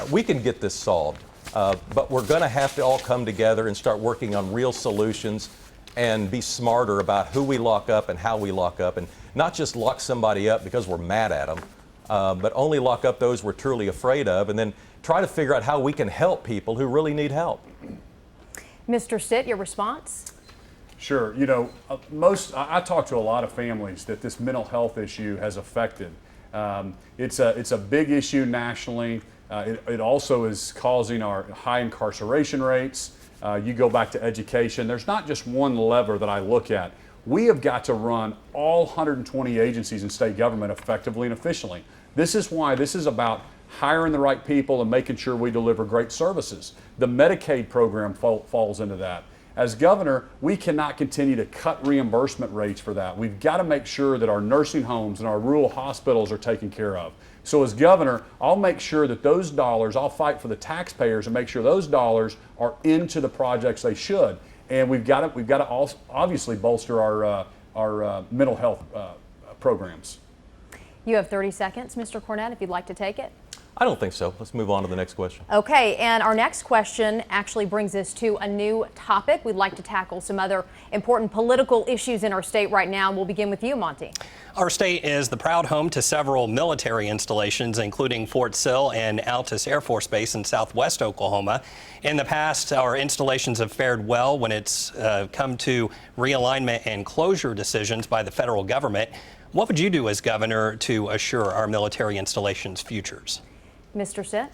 We can get this solved. But we're going to have to all come together and start working on real solutions and be smarter about who we lock up and how we lock up, and not just lock somebody up because we're mad at them, but only lock up those we're truly afraid of, and then try to figure out how we can help people who really need help. Mr. Stitt, your response? Sure. You know, I talk to a lot of families that this mental health issue has affected. It's a big issue nationally. It also is causing our high incarceration rates. You go back to education. There's not just one lever that I look at. We have got to run all 120 agencies in state government effectively and efficiently. This is why this is about hiring the right people and making sure we deliver great services. The Medicaid program falls into that. As governor, we cannot continue to cut reimbursement rates for that. We've got to make sure that our nursing homes and our rural hospitals are taken care of. So as governor, I'll make sure that those dollars, I'll fight for the taxpayers and make sure those dollars are into the projects they should. And we've got to also obviously bolster our mental health programs. You have 30 seconds, Mr. Cornett, if you'd like to take it. I don't think so. Let's move on to the next question. Okay, and our next question actually brings us to a new topic. We'd like to tackle some other important political issues in our state right now. We'll begin with you, Monty. Our state is the proud home to several military installations, including Fort Sill and Altus Air Force Base in southwest Oklahoma. In the past, our installations have fared well when it's come to realignment and closure decisions by the federal government. What would you do as governor to assure our military installations' futures? Mr. Stitt?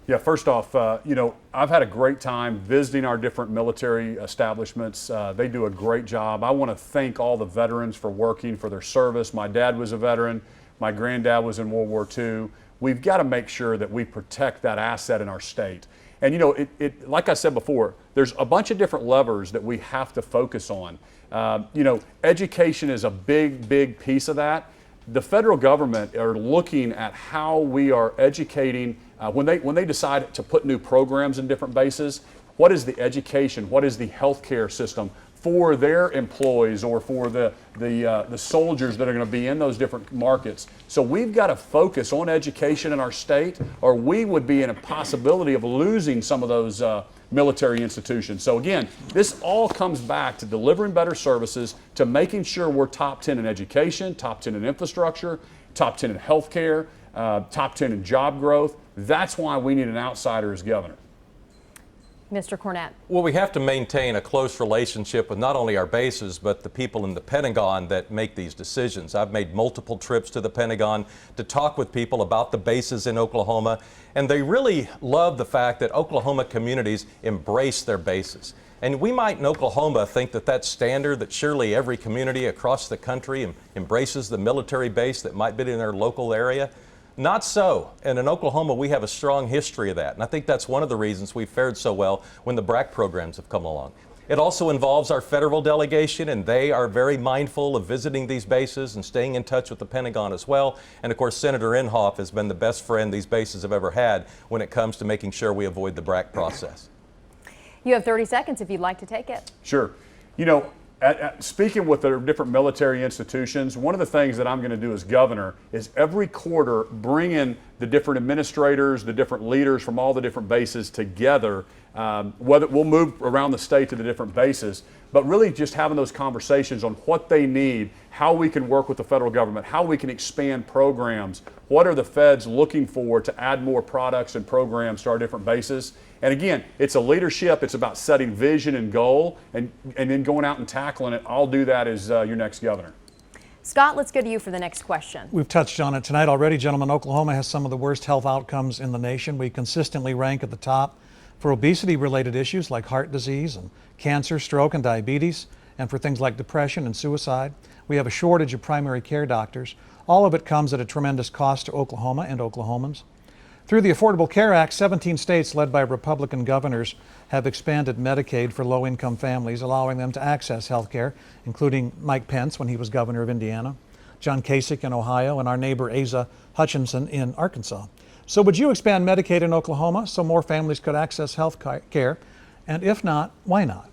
Yeah, first off, I've had a great time visiting our different military establishments. They do a great job. I want to thank all the veterans for working, for their service. My dad was a veteran. My granddad was in World War II. We've got to make sure that we protect that asset in our state. And like I said before, there's a bunch of different levers that we have to focus on. Education is a big piece of that. The federal government are looking at how we are educating when they decide to put new programs in different bases. What is the education? What is the healthcare system for their employees or for the soldiers that are going to be in those different markets? So we've got to focus on education in our state, or we would be in a possibility of losing some of those military institutions. So again, this all comes back to delivering better services, to making sure we're top 10 in education, top 10 in infrastructure, top 10 in healthcare, top 10 in job growth. That's why we need an outsider as governor. Mr. Cornett. Well, we have to maintain a close relationship with not only our bases, but the people in the Pentagon that make these decisions. I've made multiple trips to the Pentagon to talk with people about the bases in Oklahoma, and they really love the fact that Oklahoma communities embrace their bases. And we might in Oklahoma think that that's standard, that surely every community across the country embraces the military base that might be in their local area. Not so. And in Oklahoma, we have a strong history of that. And I think that's one of the reasons we've fared so well when the BRAC programs have come along. It also involves our federal delegation, and they are very mindful of visiting these bases and staying in touch with the Pentagon as well. And of course, Senator Inhofe has been the best friend these bases have ever had when it comes to making sure we avoid the BRAC process. You have 30 seconds if you'd like to take it. Sure. Speaking with the different military institutions, one of the things that I'm going to do as governor is every quarter bring in the different administrators, the different leaders from all the different bases together. Whether we'll move around the state to the different bases, but really just having those conversations on what they need, how we can work with the federal government, how we can expand programs, what are the feds looking for to add more products and programs to our different bases. And again, it's a leadership, it's about setting vision and goal, and then going out and tackling it. I'll do that as your next governor. Scott, let's go to you for the next question. We've touched on it tonight already, gentlemen. Oklahoma has some of the worst health outcomes in the nation. We consistently rank at the top for obesity-related issues like heart disease and cancer, stroke, and diabetes, and for things like depression and suicide. We have a shortage of primary care doctors. All of it comes at a tremendous cost to Oklahoma and Oklahomans. Through the Affordable Care Act, 17 states led by Republican governors have expanded Medicaid for low-income families, allowing them to access health care, including Mike Pence when he was governor of Indiana, John Kasich in Ohio, and our neighbor Asa Hutchinson in Arkansas. So would you expand Medicaid in Oklahoma so more families could access health care? And if not, why not?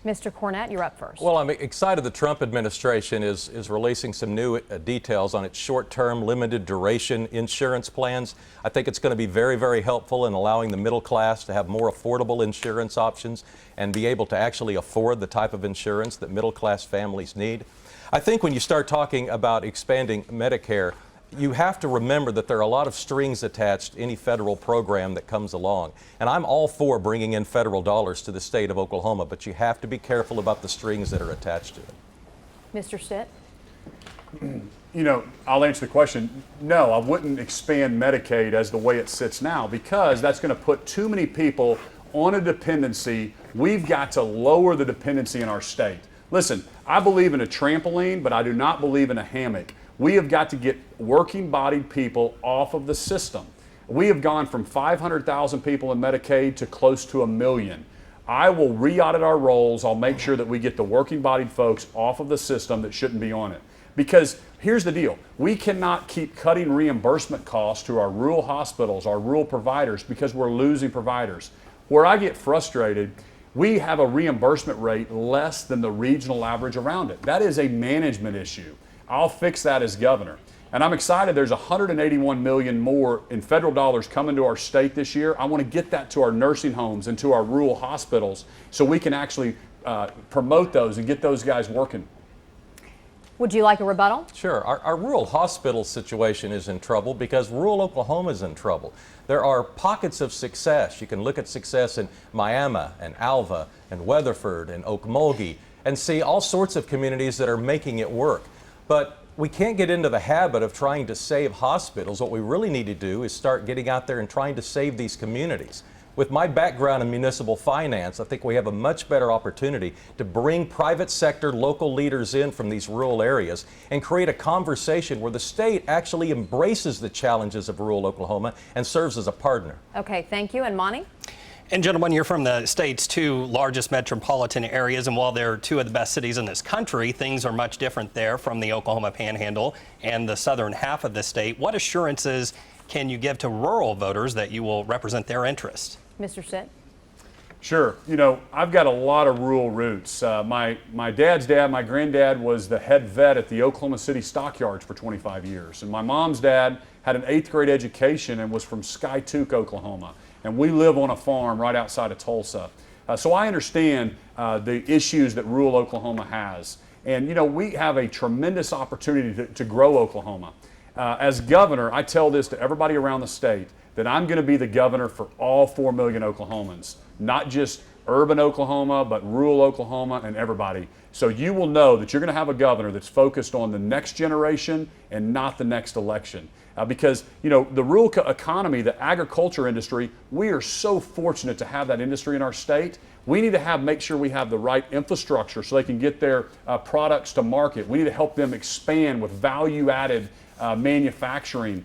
Mr. Cornett, you're up first. Well, I'm excited the Trump administration is releasing some new details on its short-term, limited duration insurance plans. I think it's going to be very, very helpful in allowing the middle class to have more affordable insurance options and be able to actually afford the type of insurance that middle-class families need. I think when you start talking about expanding Medicare, you have to remember that there are a lot of strings attached to any federal program that comes along. And I'm all for bringing in federal dollars to the state of Oklahoma, but you have to be careful about the strings that are attached to it. Mr. Stitt? I'll answer the question. No, I wouldn't expand Medicaid as the way it sits now, because that's going to put too many people on a dependency. We've got to lower the dependency in our state. Listen, I believe in a trampoline, but I do not believe in a hammock. We have got to get working-bodied people off of the system. We have gone from 500,000 people in Medicaid to close to 1 million. I will re-audit our rolls. I'll make sure that we get the working-bodied folks off of the system that shouldn't be on it. Because here's the deal. We cannot keep cutting reimbursement costs to our rural hospitals, our rural providers, because we're losing providers. Where I get frustrated, we have a reimbursement rate less than the regional average around it. That is a management issue. I'll fix that as governor. And I'm excited there's $181 million more in federal dollars coming to our state this year. I want to get that to our nursing homes and to our rural hospitals so we can actually promote those and get those guys working. Would you like a rebuttal? Sure. Our rural hospital situation is in trouble because rural Oklahoma is in trouble. There are pockets of success. You can look at success in Miami and Alva and Weatherford and Okmulgee and see all sorts of communities that are making it work. But we can't get into the habit of trying to save hospitals. What we really need to do is start getting out there and trying to save these communities. With my background in municipal finance, I think we have a much better opportunity to bring private sector local leaders in from these rural areas and create a conversation where the state actually embraces the challenges of rural Oklahoma and serves as a partner. Okay, thank you. And Monty? And gentlemen, you're from the state's two largest metropolitan areas, and while they're two of the best cities in this country, things are much different there from the Oklahoma Panhandle and the southern half of the state. What assurances can you give to rural voters that you will represent their interests? Mr. Stitt? Sure. You know, I've got a lot of rural roots. My dad's dad, my granddad, was the head vet at the Oklahoma City Stockyards for 25 years. And my mom's dad had an 8th grade education and was from Skiatook, Oklahoma. And we live on a farm right outside of Tulsa. So I understand the issues that rural Oklahoma has. And, you know, we have a tremendous opportunity to grow Oklahoma. As governor, I tell this to everybody around the state, that I'm going to be the governor for all 4 million Oklahomans, not just urban Oklahoma, but rural Oklahoma and everybody. So you will know that you're going to have a governor that's focused on the next generation and not the next election. Because, you know, the rural economy, the agriculture industry, we are so fortunate to have that industry in our state. We need to make sure we have the right infrastructure so they can get their products to market. We need to help them expand with value-added manufacturing.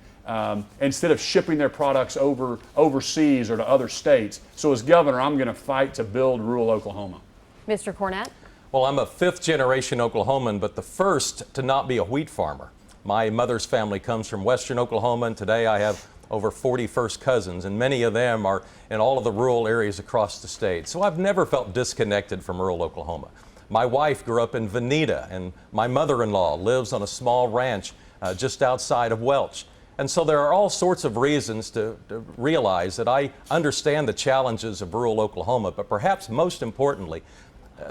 Instead of shipping their products overseas or to other states. So as governor, I'm going to fight to build rural Oklahoma. Mr. Cornett? Well, I'm a 5th-generation Oklahoman, but the first to not be a wheat farmer. My mother's family comes from western Oklahoma, and today I have over 40 first cousins, and many of them are in all of the rural areas across the state. So I've never felt disconnected from rural Oklahoma. My wife grew up in Veneta, and my mother-in-law lives on a small ranch just outside of Welch. And so there are all sorts of reasons to realize that I understand the challenges of rural Oklahoma, but perhaps most importantly,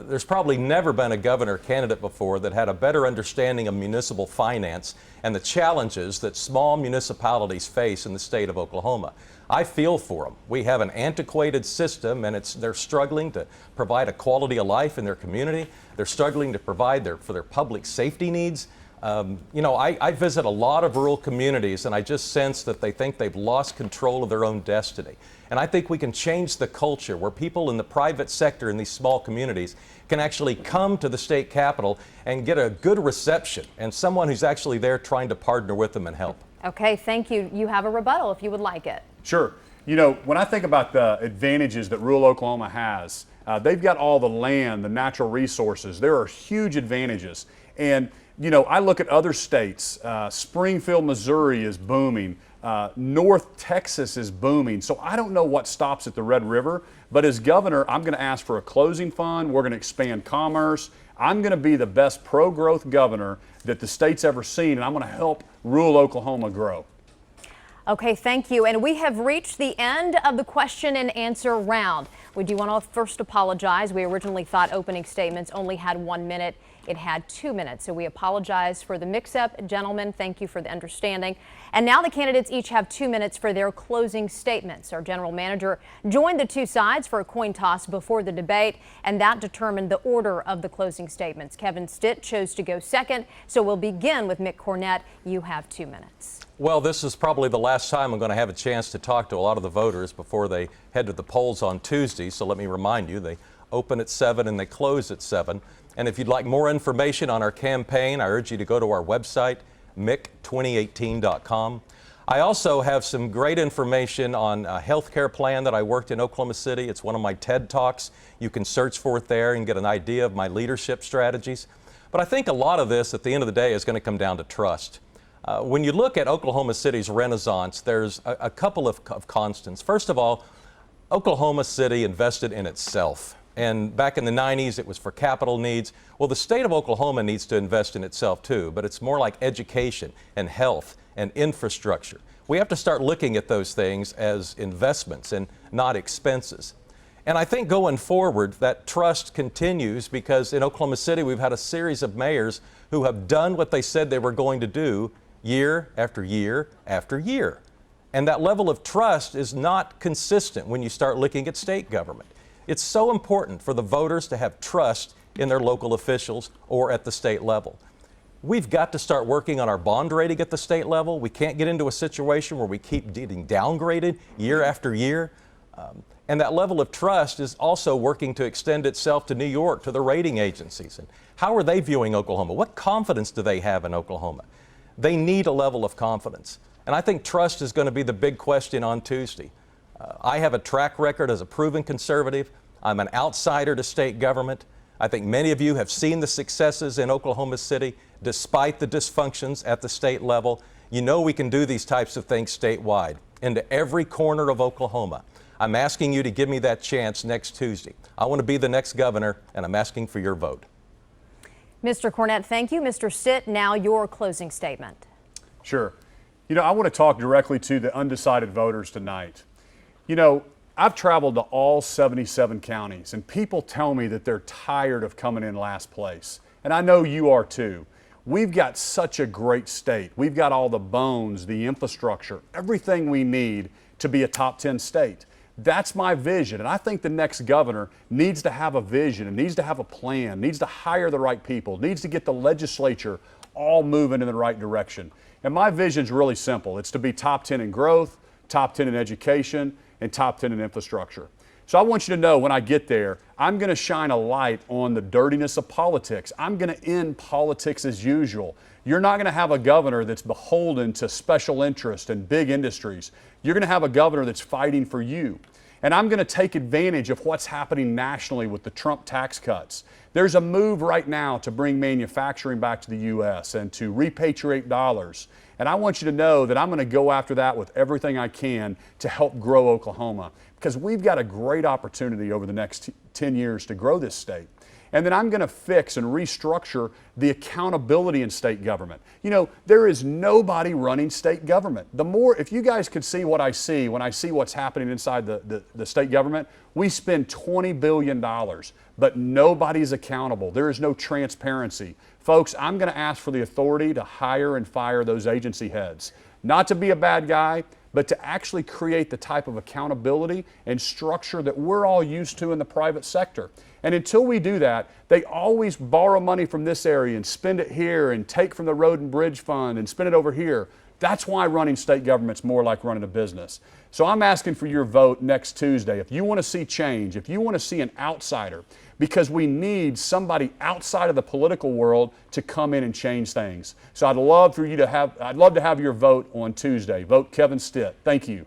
there's probably never been a governor candidate before that had a better understanding of municipal finance and the challenges that small municipalities face in the state of Oklahoma. I feel for them. We have an antiquated system, and they're struggling to provide a quality of life in their community. They're struggling to provide for their public safety needs. You know, I visit a lot of rural communities, and I just sense that they think they've lost control of their own destiny. And I think we can change the culture where people in the private sector in these small communities can actually come to the state capitol and get a good reception and someone who's actually there trying to partner with them and help. Okay, thank you. You have a rebuttal if you would like it. Sure. You know, when I think about the advantages that rural Oklahoma has, they've got all the land, the natural resources. There are huge advantages. And you know, I look at other states. Springfield, Missouri is booming. North Texas is booming. So I don't know what stops at the Red River, but as governor, I'm going to ask for a closing fund. We're going to expand commerce. I'm going to be the best pro-growth governor that the state's ever seen, and I'm going to help rural Oklahoma grow. Okay, thank you. And we have reached the end of the question and answer round. We do want to first apologize. We originally thought opening statements only had 1 minute. It had 2 minutes, so we apologize for the mix-up. Gentlemen, thank you for the understanding. And now the candidates each have 2 minutes for their closing statements. Our general manager joined the two sides for a coin toss before the debate, and that determined the order of the closing statements. Kevin Stitt chose to go second, so we'll begin with Mick Cornett. You have 2 minutes. Well, this is probably the last time I'm going to have a chance to talk to a lot of the voters before they head to the polls on Tuesday, so let me remind you, they open at 7 and they close at 7. And if you'd like more information on our campaign, I urge you to go to our website, mick2018.com. I also have some great information on a health care plan that I worked in Oklahoma City. It's one of my TED Talks. You can search for it there and get an idea of my leadership strategies. But I think a lot of this, at the end of the day, is going to come down to trust. When you look at Oklahoma City's renaissance, there's a couple of constants. First of all, Oklahoma City invested in itself. And back in the 90s, it was for capital needs. Well, the state of Oklahoma needs to invest in itself too, but it's more like education and health and infrastructure. We have to start looking at those things as investments and not expenses. And I think going forward, that trust continues because in Oklahoma City, we've had a series of mayors who have done what they said they were going to do year after year after year. And that level of trust is not consistent when you start looking at state government. It's so important for the voters to have trust in their local officials or at the state level. We've got to start working on our bond rating at the state level. We can't get into a situation where we keep getting downgraded year after year. And that level of trust is also working to extend itself to New York, to the rating agencies. And how are they viewing Oklahoma? What confidence do they have in Oklahoma? They need a level of confidence. And I think trust is going to be the big question on Tuesday. I have a track record as a proven conservative. I'm an outsider to state government. I think many of you have seen the successes in Oklahoma City despite the dysfunctions at the state level. You know we can do these types of things statewide, into every corner of Oklahoma. I'm asking you to give me that chance next Tuesday. I want to be the next governor, and I'm asking for your vote. Mr. Cornett, thank you. Mr. Stitt, now your closing statement. Sure. You know, I want to talk directly to the undecided voters tonight. You know, I've traveled to all 77 counties, and people tell me that they're tired of coming in last place. And I know you are too. We've got such a great state. We've got all the bones, the infrastructure, everything we need to be a top 10 state. That's my vision, and I think the next governor needs to have a vision and needs to have a plan, needs to hire the right people, needs to get the legislature all moving in the right direction. And my vision's really simple. It's to be top 10 in growth, top 10 in education, and top 10 in infrastructure. So I want you to know when I get there, I'm going to shine a light on the dirtiness of politics. I'm going to end politics as usual. You're not going to have a governor that's beholden to special interest and big industries. You're going to have a governor that's fighting for you. And I'm going to take advantage of what's happening nationally with the Trump tax cuts. There's a move right now to bring manufacturing back to the U.S. and to repatriate dollars. And I want you to know that I'm going to go after that with everything I can to help grow Oklahoma, because we've got a great opportunity over the next 10 years to grow this state. And then I'm going to fix and restructure the accountability in state government. You know, there is nobody running state government. If you guys could see what I see when I see what's happening inside the state government, we spend $20 billion, but nobody's accountable. There is no transparency. Folks, I'm going to ask for the authority to hire and fire those agency heads. Not to be a bad guy, but to actually create the type of accountability and structure that we're all used to in the private sector. And until we do that, they always borrow money from this area and spend it here and take from the road and bridge fund and spend it over here. That's why running state government's more like running a business. So I'm asking for your vote next Tuesday. If you want to see change, if you want to see an outsider, because we need somebody outside of the political world to come in and change things. So I'd love to have your vote on Tuesday. Vote Kevin Stitt. Thank you.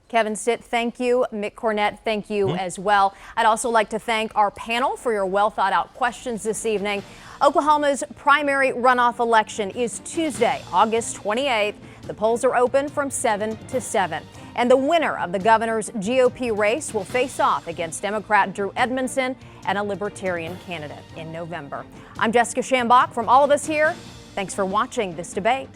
Kevin Stitt, thank you. Mick Cornett, thank you as well. I'd also like to thank our panel for your well thought out questions this evening. Oklahoma's primary runoff election is Tuesday, August 28th. The polls are open from 7 to 7. And the winner of the governor's GOP race will face off against Democrat Drew Edmondson and a Libertarian candidate in November. I'm Jessica Shambach. From all of us here, thanks for watching this debate.